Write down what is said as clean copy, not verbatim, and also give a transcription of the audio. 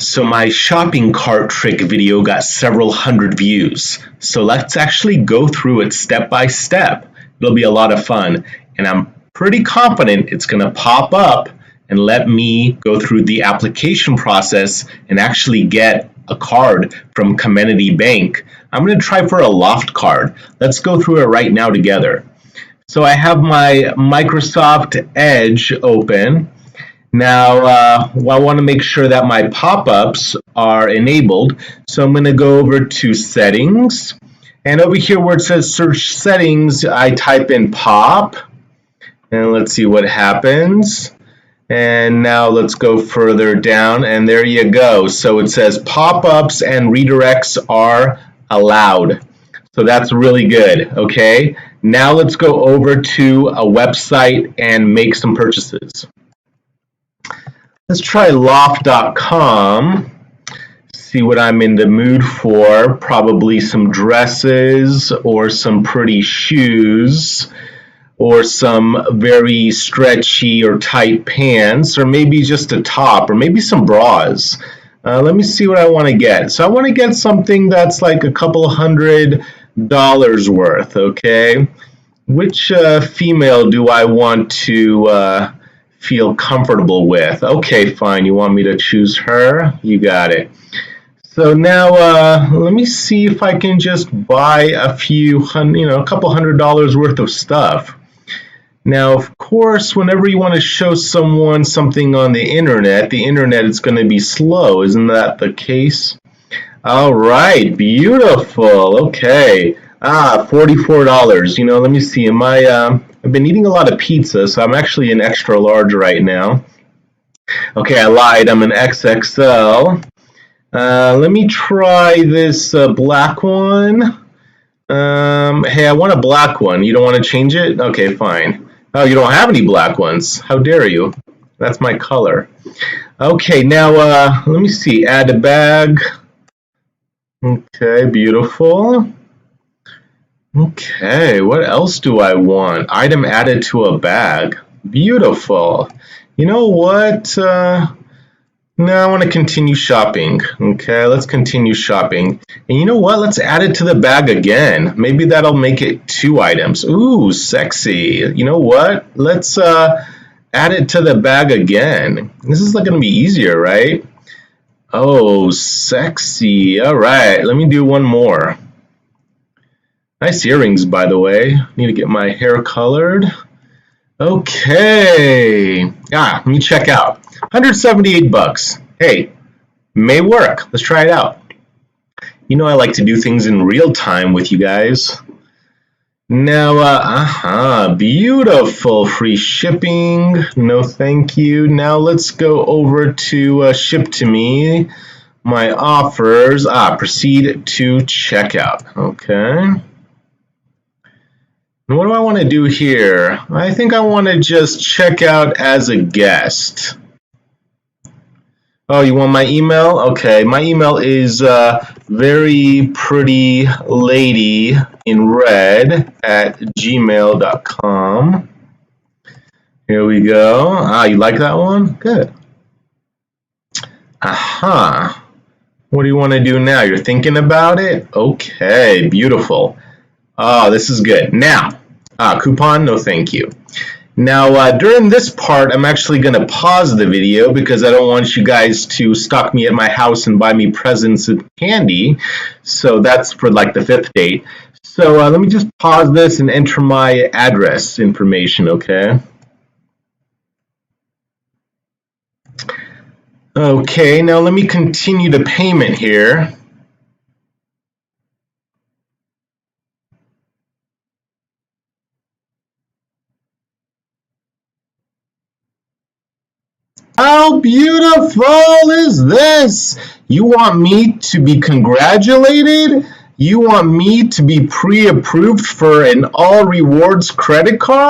So my shopping cart trick video got several hundred views. So let's actually go through it step by step. It'll be a lot of fun, and I'm pretty confident it's going to pop up and let me go through the application process and actually get a card from Comenity Bank. I'm going to try for a Loft card. Let's go through it right now together. So I have my Microsoft Edge open. Now, I want to make sure that my pop-ups are enabled. So I'm going to go over to Settings. And over here where it says Search Settings, I type in Pop. And let's see what happens. And now let's go further down. And there you go. So it says pop-ups and redirects are allowed. So that's really good. Okay. Now let's go over to a website and make some purchases. Let's try loft.com, see what I'm in the mood for, probably some dresses or some pretty shoes or some very stretchy or tight pants or maybe just a top or maybe some bras. Let me see what I want to get. So I want to get something that's like a couple $100 worth, okay? Which female do I want to feel comfortable with? Okay, fine. You want me to choose her? You got it. So now let me see if I can just buy a few, a couple $100 worth of stuff. Now, of course, whenever you want to show someone something on the internet is going to be slow. Isn't that the case? All right, beautiful. Okay. $44. Let me see. I've been eating a lot of pizza, so I'm actually an extra large right now. Okay, I lied. I'm an XXL. Let me try this black one. Hey, I want a black one. You don't want to change it? Okay, fine. Oh, you don't have any black ones. How dare you? That's my color. Okay, now let me see. Add a bag. Okay, beautiful. Okay, what else do I want? Item added to a bag. Beautiful. You know what? Now I want to continue shopping. Okay, let's continue shopping. And you know what? Let's add it to the bag again. Maybe that'll make it 2 items. Ooh, sexy. You know what? Let's add it to the bag again. This is going to be easier, right? Oh, sexy. All right, let me do one more. Nice earrings, by the way. Need to get my hair colored. Okay. Let me check out. 178 bucks. Hey, may work. Let's try it out. You know I like to do things in real time with you guys. Now, beautiful. Free shipping. No thank you. Now let's go over to ship to me. My offers. Proceed to checkout. Okay. And what do I want to do here? I think I want to just check out as a guest. Oh, you want my email? Okay, my email is very pretty lady in red at gmail.com. Here we go. You like that one? Good. Aha. What do you want to do now? You're thinking about it? Okay, beautiful. Oh, this is good. Now, coupon, no thank you. Now, during this part, I'm actually going to pause the video because I don't want you guys to stalk me at my house and buy me presents and candy. So that's for like the 5th date. So let me just pause this and enter my address information, okay? Okay, now let me continue the payment here. How beautiful is this? You want me to be congratulated? You want me to be pre-approved for an all rewards credit card?